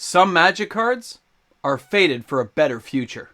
Some Magic cards are fated for a better future.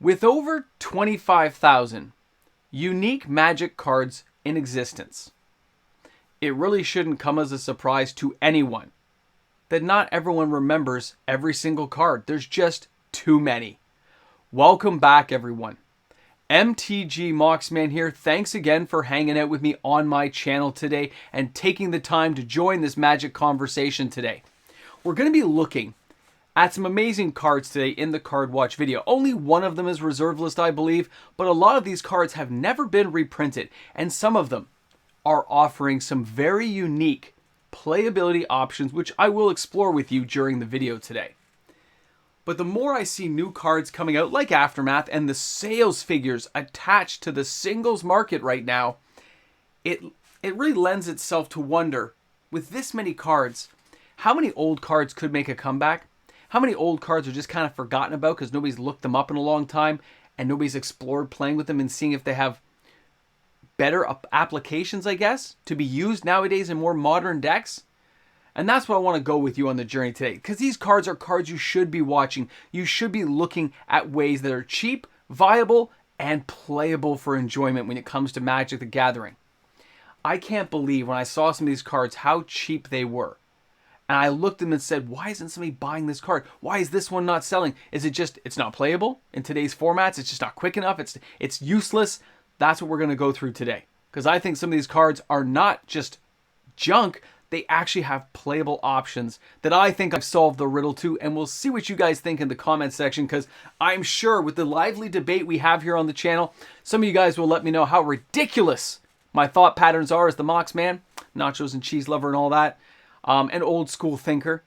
With over 25,000 unique Magic cards in existence, it really shouldn't come as a surprise to anyone that not everyone remembers every single card. There's just too many. Welcome back, everyone. MTG Moxman here. Thanks again for hanging out with me on my channel today and taking the time to join this Magic conversation today. We're going to be looking at some amazing cards today in the Card Watch video. Only one of them is reserve list, I believe, but a lot of these cards have never been reprinted, and some of them are offering some very unique playability options, which I will explore with you during the video today. But the more I see new cards coming out like Aftermath and the sales figures attached to the singles market right now, it really lends itself to wonder, with this many cards, how many old cards could make a comeback? How many old cards are just kind of forgotten about because nobody's looked them up in a long time and nobody's explored playing with them and seeing if they have better applications, I guess, to be used nowadays in more modern decks? And that's what I want to go with you on the journey today, because these cards are cards you should be watching. You should be looking at ways that are cheap, viable, and playable for enjoyment when it comes to Magic the Gathering. I can't believe when I saw some of these cards how cheap they were. And I looked at them and said, why isn't somebody buying this card? Why is this one not selling? Is it just, it's not playable in today's formats? It's just not quick enough? It's useless? That's what we're going to go through today. Because I think some of these cards are not just junk. They actually have playable options that I think I've solved the riddle to. And we'll see what you guys think in the comment section. Because I'm sure with the lively debate we have here on the channel, some of you guys will let me know how ridiculous my thought patterns are as the Mox man, nachos and cheese lover and all that. An old school thinker,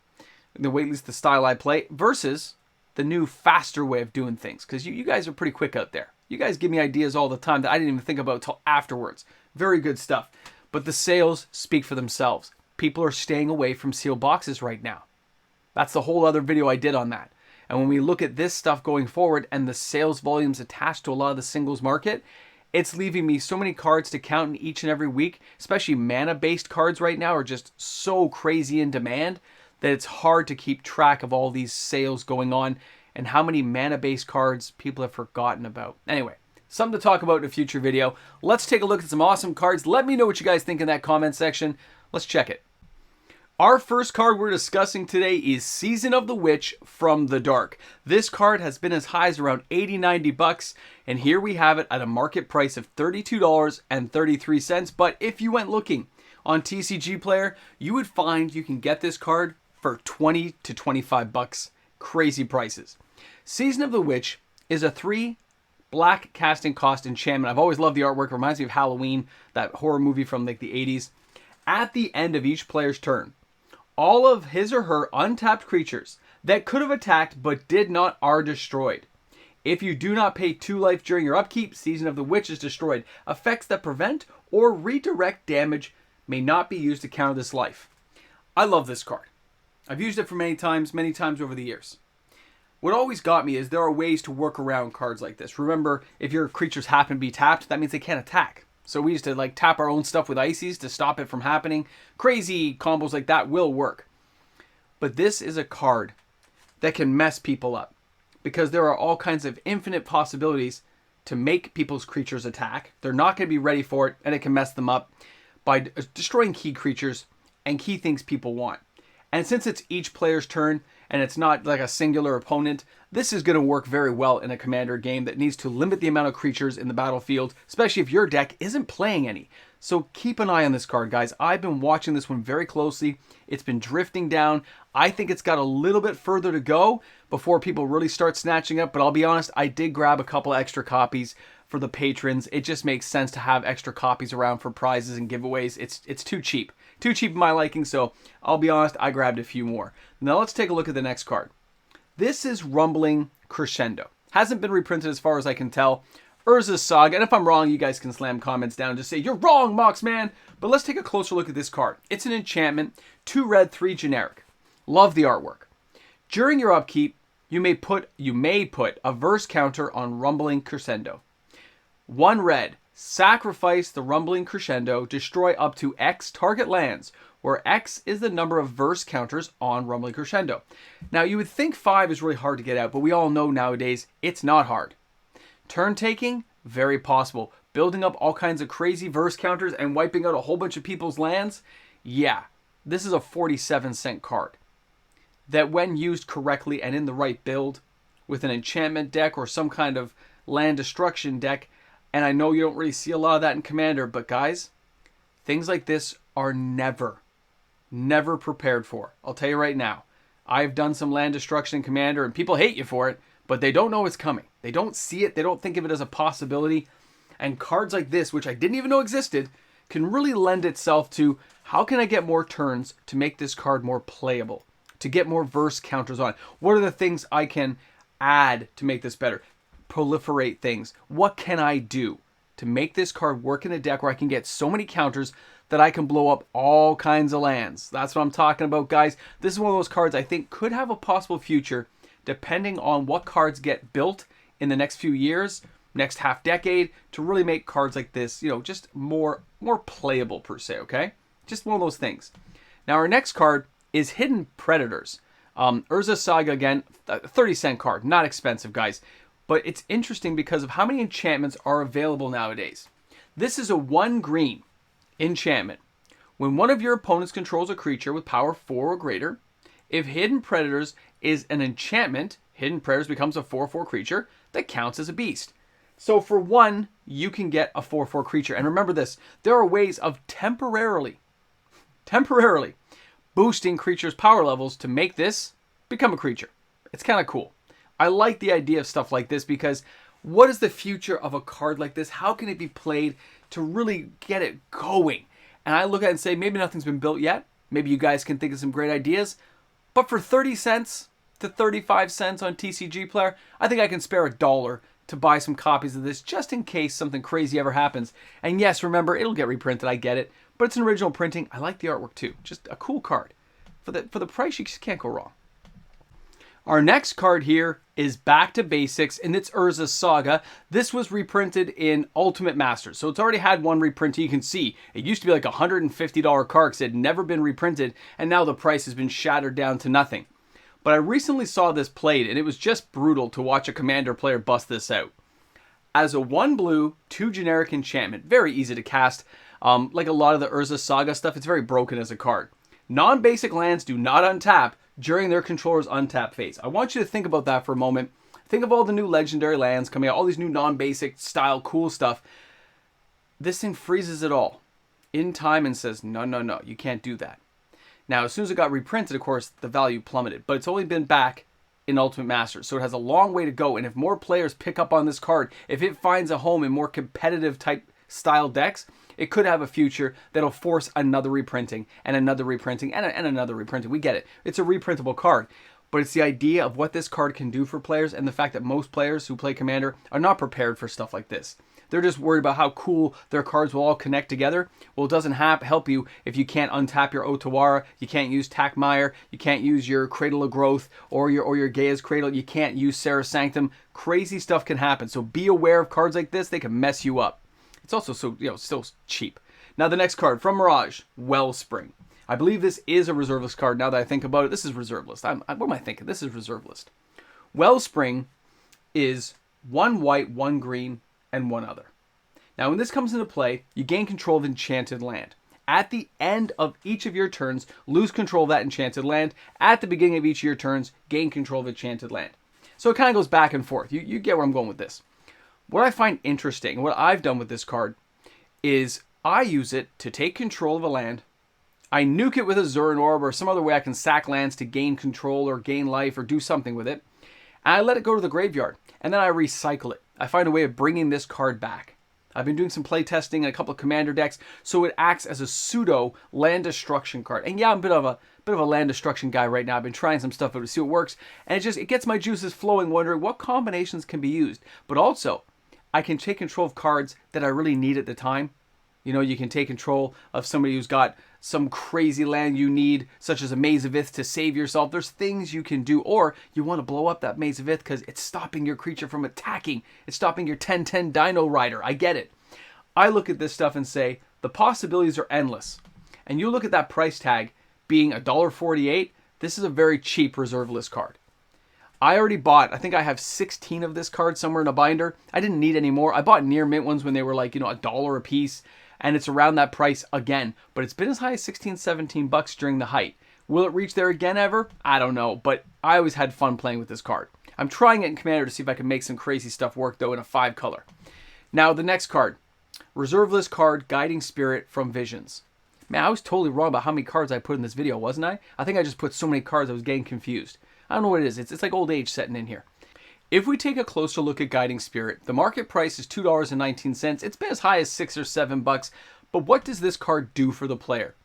the way at least the style I play, versus the new faster way of doing things. Because you guys are pretty quick out there. You guys give me ideas all the time that I didn't even think about until afterwards. Very good stuff. But the sales speak for themselves. People are staying away from sealed boxes right now. That's the whole other video I did on that. And when we look at this stuff going forward and the sales volumes attached to a lot of the singles market, it's leaving me so many cards to count in each and every week, especially mana-based cards right now are just so crazy in demand that it's hard to keep track of all these sales going on and how many mana-based cards people have forgotten about. Anyway, something to talk about in a future video. Let's take a look at some awesome cards. Let me know what you guys think in that comment section. Let's check it. Our first card we're discussing today is Season of the Witch from the Dark. This card has been as high as around $80, $90, and here we have it at a market price of $32.33. But if you went looking on TCG Player, you would find you can get this card for $20 to $25. Crazy prices. Season of the Witch is a 3 black casting cost enchantment. I've always loved the artwork. It reminds me of Halloween, that horror movie from like the 80s. At the end of each player's turn, all of his or her untapped creatures that could have attacked but did not are destroyed. If you do not pay 2 life during your upkeep, Season of the Witch is destroyed. Effects that prevent or redirect damage may not be used to counter this life. I love this card. I've used it for many times over the years. What always got me is there are ways to work around cards like this. Remember, if your creatures happen to be tapped, that means they can't attack. So we used to like tap our own stuff with ices to stop it from happening. Crazy combos like that will work. But this is a card that can mess people up because there are all kinds of infinite possibilities to make people's creatures attack. They're not going to be ready for it, and it can mess them up by destroying key creatures and key things people want. And since it's each player's turn and it's not like a singular opponent, this is going to work very well in a commander game that needs to limit the amount of creatures in the battlefield, especially if your deck isn't playing any. So keep an eye on this card, guys. I've been watching this one very closely. It's been drifting down. I think it's got a little bit further to go before people really start snatching up, but I'll be honest, I did grab a couple extra copies for the patrons. It just makes sense to have extra copies around for prizes and giveaways. It's too cheap. Too cheap in my liking, so I'll be honest, I grabbed a few more. Now let's take a look at the next card. This is Rumbling Crescendo. Hasn't been reprinted as far as I can tell. Urza's Saga, and if I'm wrong, you guys can slam comments down and just say, you're wrong, Moxman! But let's take a closer look at this card. It's an enchantment, 2 red, 3 generic. Love the artwork. During your upkeep, you may put a verse counter on Rumbling Crescendo. 1 red, Sacrifice the Rumbling Crescendo, destroy up to X target lands, where X is the number of verse counters on Rumbling Crescendo. Now, you would think 5 is really hard to get out, but we all know nowadays it's not hard. Turn taking, very possible. Building up all kinds of crazy verse counters and wiping out a whole bunch of people's lands, yeah, this is a 47-cent card that when used correctly and in the right build, with an enchantment deck or some kind of land destruction deck, and I know you don't really see a lot of that in Commander, but guys, things like this are never prepared for. I'll tell you right now, I've done some land destruction in Commander, and people hate you for it, but they don't know it's coming. They don't see it. They don't think of it as a possibility. And cards like this, which I didn't even know existed, can really lend itself to how can I get more turns to make this card more playable, to get more verse counters on. What are the things I can add to make this better? Proliferate things. What can I do to make this card work in a deck where I can get so many counters that I can blow up all kinds of lands? That's what I'm talking about, guys. This is one of those cards I think could have a possible future depending on what cards get built in the next few years, next half decade, to really make cards like this, you know, just more playable per se, okay? Just one of those things. Now our next card is Hidden Predators. Urza Saga, again, a 30-cent card. Not expensive, guys. But it's interesting because of how many enchantments are available nowadays. This is a 1-green enchantment. When one of your opponents controls a creature with power 4 or greater, if Hidden Predators is an enchantment, Hidden Predators becomes a 4/4 creature that counts as a beast. So for 1, you can get a 4/4 creature. And remember this, there are ways of temporarily boosting creatures' power levels to make this become a creature. It's kind of cool. I like the idea of stuff like this because what is the future of a card like this? How can it be played to really get it going? And I look at it and say, maybe nothing's been built yet. Maybe you guys can think of some great ideas. But for 30 cents to 35 cents on TCG Player, I think I can spare $1 to buy some copies of this just in case something crazy ever happens. And yes, remember, it'll get reprinted. I get it. But it's an original printing. I like the artwork too. Just a cool card. For the price, you just can't go wrong. Our next card here is back to basics, and it's Urza Saga. This was reprinted in Ultimate Masters, so it's already had one reprint. You can see it used to be like a $150 card because it had never been reprinted, and now the price has been shattered down to nothing. But I recently saw this played, and it was just brutal to watch a Commander player bust this out. As a 1 blue, 2 generic enchantment, very easy to cast. Like a lot of the Urza Saga stuff, it's very broken as a card. Non-basic lands do not untap during their controller's untap phase. I want you to think about that for a moment. Think of all the new legendary lands coming out, all these new non-basic style cool stuff. This thing freezes it all in time and says, no, you can't do that. Now, as soon as it got reprinted, of course, the value plummeted, but it's only been back in Ultimate Masters, so it has a long way to go, and if more players pick up on this card, if it finds a home in more competitive type style decks, it could have a future that'll force another reprinting and another reprinting and another reprinting. We get it. It's a reprintable card. But it's the idea of what this card can do for players and the fact that most players who play Commander are not prepared for stuff like this. They're just worried about how cool their cards will all connect together. Well, it doesn't help you if you can't untap your Otawara, you can't use Takmire, you can't use your Cradle of Growth or your Gaia's Cradle, you can't use Serra Sanctum. Crazy stuff can happen. So be aware of cards like this. They can mess you up. It's also still cheap. Now the next card from Mirage, Wellspring. I believe this is a reserve list card now that I think about it. This is reserve list. What am I thinking? This is reserve list. Wellspring is 1 white, 1 green, and 1 other. Now when this comes into play, you gain control of enchanted land. At the end of each of your turns, lose control of that enchanted land. At the beginning of each of your turns, gain control of enchanted land. So it kind of goes back and forth. You get where I'm going with this. What I find interesting, what I've done with this card, is I use it to take control of a land. I nuke it with a Zuran Orb or some other way I can sack lands to gain control or gain life or do something with it. And I let it go to the graveyard. And then I recycle it. I find a way of bringing this card back. I've been doing some play testing in a couple of Commander decks, so it acts as a pseudo land destruction card. And yeah, I'm a bit of a land destruction guy right now. I've been trying some stuff out to see what works, and it gets my juices flowing, wondering what combinations can be used. But also, I can take control of cards that I really need at the time. You know, you can take control of somebody who's got some crazy land you need, such as a Maze of Ith to save yourself. There's things you can do. Or you want to blow up that Maze of Ith because it's stopping your creature from attacking. It's stopping your 10/10 Dino Rider. I get it. I look at this stuff and say, the possibilities are endless. And you look at that price tag being $1.48, this is a very cheap reserve list card. I already bought, I think I have 16 of this card somewhere in a binder. I didn't need any more. I bought near mint ones when they were like, $1 a piece. And it's around that price again. But it's been as high as 16, 17 bucks during the height. Will it reach there again ever? I don't know. But I always had fun playing with this card. I'm trying it in Commander to see if I can make some crazy stuff work, though, in a 5 color. Now, the next card. Reserve list card, Guiding Spirit from Visions. Man, I was totally wrong about how many cards I put in this video, wasn't I? I think I just put so many cards I was getting confused. I don't know what it is. It's like old age setting in here. If we take a closer look at Guiding Spirit, the market price is $2.19. It's been as high as $6 or $7. But what does this card do for the player?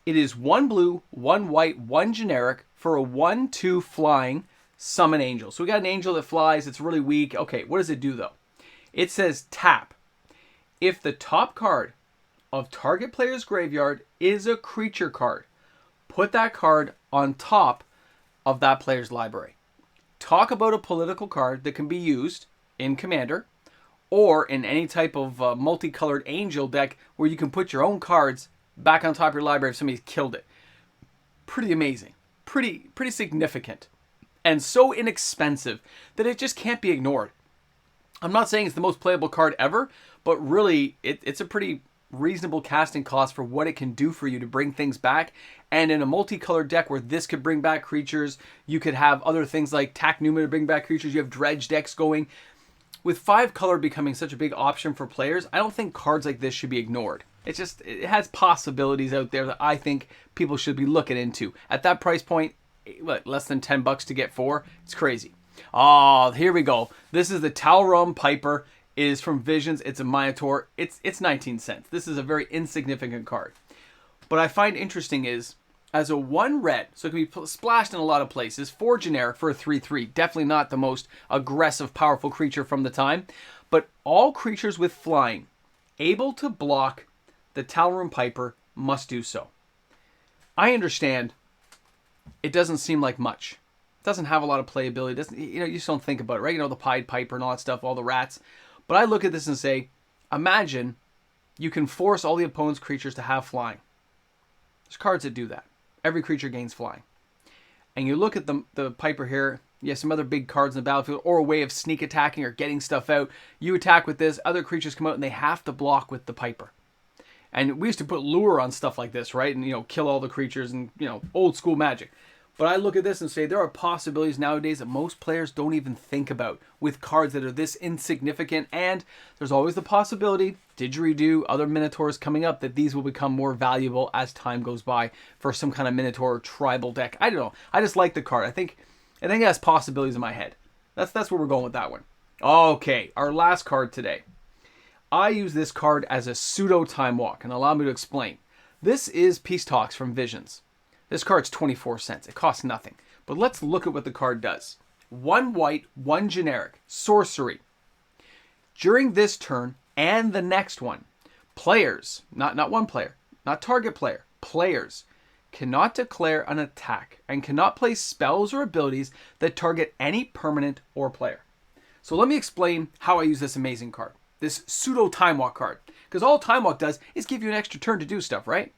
It is 1 blue, 1 white, 1 generic for a 1/2 flying summon angel. So we got an angel that flies. It's really weak. Okay, what does it do though? It says tap. If the top card of target player's graveyard is a creature card, put that card on top of that player's library. Talk about a political card that can be used in Commander or in any type of multicolored angel deck where you can put your own cards back on top of your library if somebody's killed it. Pretty amazing. Pretty significant. And so inexpensive that it just can't be ignored. I'm not saying it's the most playable card ever, but really it's a pretty reasonable casting cost for what it can do for you to bring things back. And in a multicolored deck where this could bring back creatures, you could have other things like Tack Numa to bring back creatures. You have dredge decks going. With 5 color becoming such a big option for players, I don't think cards like this should be ignored. It has possibilities out there that I think people should be looking into. At that price point, what, less than $10 to get 4? It's crazy. Oh, here we go. This is the Taiga Rum Piper. It is from Visions. It's a Minotaur. It's 19 cents. This is a very insignificant card. What I find interesting is, as a 1 red, so it can be splashed in a lot of places, 4 generic for a 3/3. Definitely not the most aggressive, powerful creature from the time. But all creatures with flying, able to block the Taiga Rum Piper, must do so. I understand it doesn't seem like much. It doesn't have a lot of playability. It doesn't, you just don't think about it, right? The Pied Piper and all that stuff, all the rats. But I look at this and say, imagine you can force all the opponent's creatures to have flying. There's cards that do that. Every creature gains flying. And you look at the Piper here, you have some other big cards in the battlefield, or a way of sneak attacking or getting stuff out. You attack with this, other creatures come out and they have to block with the Piper. And we used to put lure on stuff like this, right? And, kill all the creatures and, old school Magic. But I look at this and say there are possibilities nowadays that most players don't even think about with cards that are this insignificant. And there's always the possibility, didgeridoo, other Minotaurs coming up, that these will become more valuable as time goes by for some kind of Minotaur tribal deck. I don't know. I just like the card. I think it has possibilities in my head. That's where we're going with that one. Okay, our last card today. I use this card as a pseudo time walk, and allow me to explain. This is Peace Talks from Visions. This card's 24 cents. It costs nothing. But let's look at what the card does. 1 white, 1 generic. Sorcery. During this turn and the next one, players, not one player, not target player, players cannot declare an attack and cannot play spells or abilities that target any permanent or player. So let me explain how I use this amazing card. This pseudo time walk card. Because all time walk does is give you an extra turn to do stuff, right?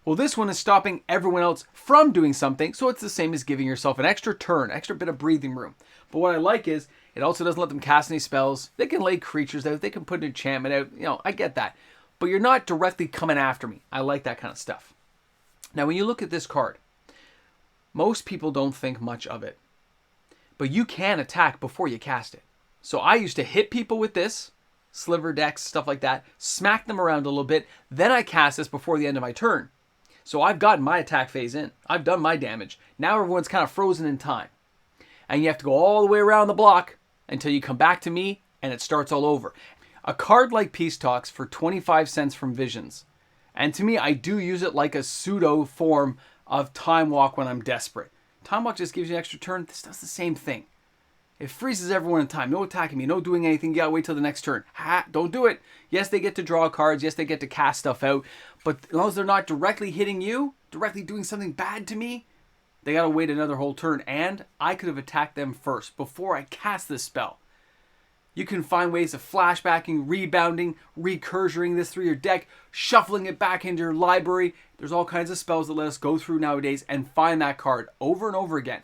Well, this one is stopping everyone else from doing something, so it's the same as giving yourself an extra turn, extra bit of breathing room. But what I like is, it also doesn't let them cast any spells. They can lay creatures out, they can put an enchantment out, I get that. But you're not directly coming after me. I like that kind of stuff. Now, when you look at this card, most people don't think much of it. But you can attack before you cast it. So I used to hit people with this, sliver decks, stuff like that, smack them around a little bit, then I cast this before the end of my turn. So I've gotten my attack phase in. I've done my damage. Now everyone's kind of frozen in time. And you have to go all the way around the block until you come back to me and it starts all over. A card like Peace Talks for 25 cents from Visions. And to me, I do use it like a pseudo form of Time Walk when I'm desperate. Time Walk just gives you an extra turn. This does the same thing. It freezes everyone in time. No attacking me. No doing anything. You gotta wait till the next turn. Don't do it. Yes, they get to draw cards. Yes, they get to cast stuff out. But as long as they're not directly hitting you, directly doing something bad to me, they gotta wait another whole turn. And I could have attacked them first before I cast this spell. You can find ways of flashbacking, rebounding, recursoring this through your deck, shuffling it back into your library. There's all kinds of spells that let us go through nowadays and find that card over and over again.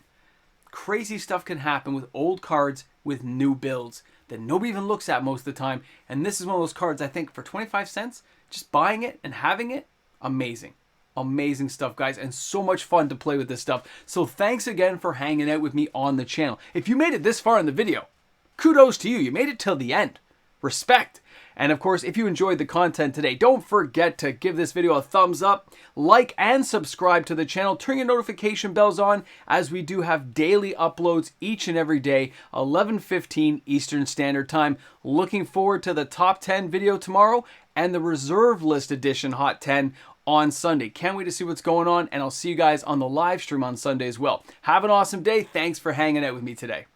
Crazy stuff can happen with old cards with new builds that nobody even looks at most of the time. And this is one of those cards, I think, for 25 cents, just buying it and having it, amazing. Amazing stuff, guys, and so much fun to play with this stuff. So thanks again for hanging out with me on the channel. If you made it this far in the video, kudos to you. You made it till the end. Respect. And of course, if you enjoyed the content today, don't forget to give this video a thumbs up, like and subscribe to the channel. Turn your notification bells on, as we do have daily uploads each and every day, 11:15 Eastern Standard Time. Looking forward to the top 10 video tomorrow and the reserve list edition Hot 10 on Sunday. Can't wait to see what's going on, and I'll see you guys on the live stream on Sunday as well. Have an awesome day. Thanks for hanging out with me today.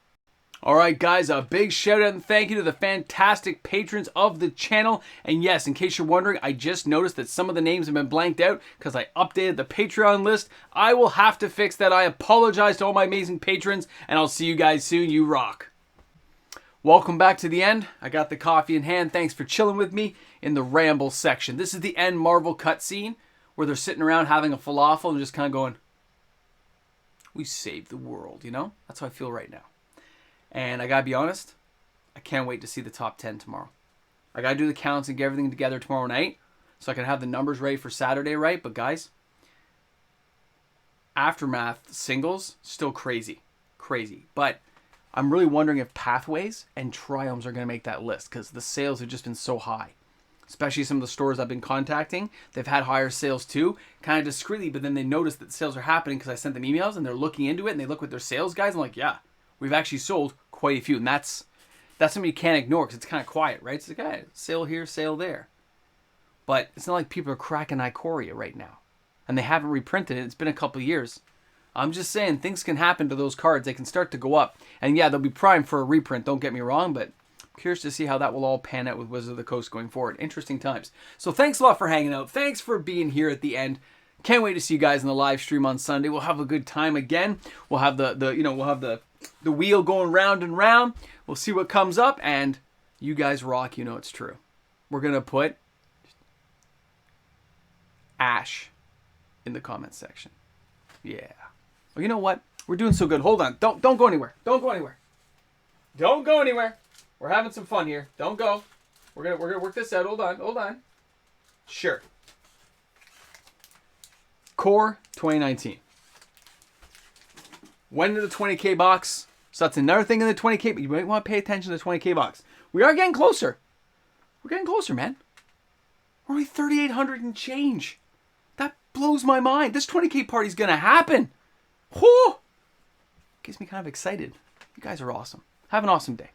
Alright guys, a big shout out and thank you to the fantastic patrons of the channel. And yes, in case you're wondering, I just noticed that some of the names have been blanked out because I updated the Patreon list. I will have to fix that. I apologize to all my amazing patrons, and I'll see you guys soon. You rock. Welcome back to the end. I got the coffee in hand. Thanks for chilling with me in the ramble section. This is the end Marvel cutscene where they're sitting around having a falafel and just kind of going, we saved the world, you know? That's how I feel right now. And I gotta be honest, I can't wait to see the top 10 tomorrow. I gotta do the counts and get everything together tomorrow night so I can have the numbers ready for Saturday, right? But guys, Aftermath singles, still crazy. Crazy. But I'm really wondering if Pathways and Triumphs are gonna make that list because the sales have just been so high. Especially some of the stores I've been contacting. They've had higher sales too, kind of discreetly, but then they notice that sales are happening because I sent them emails and they're looking into it and they look with their sales guys. I'm like, yeah, we've actually sold quite a few, and that's something you can't ignore because it's kind of quiet, right? It's like, hey, sale here, sale there. But it's not like people are cracking Ikoria right now, and they haven't reprinted it. It's been a couple of years. I'm just saying things can happen to those cards. They can start to go up, and yeah, they'll be primed for a reprint. Don't get me wrong, but I'm curious to see how that will all pan out with Wizards of the Coast going forward. Interesting times. So thanks a lot for hanging out. Thanks for being here at the end. Can't wait to see you guys in the live stream on Sunday. We'll have a good time again. We'll have the wheel going round and round. We'll see what comes up, and you guys rock. You know it's true. We're gonna put Ash in the comment section. Yeah. Well, you know what? We're doing so good. Hold on. Don't go anywhere. Don't go anywhere. Don't go anywhere. We're having some fun here. Don't go. We're gonna work this out. Hold on. Hold on. Sure. Core 2019. Went into the 20K box. So that's another thing in the 20K, but you might want to pay attention to the 20K box. We are getting closer. We're getting closer, man. We're only 3,800 and change. That blows my mind. This 20K party's going to happen. Whoo! Gets me kind of excited. You guys are awesome. Have an awesome day.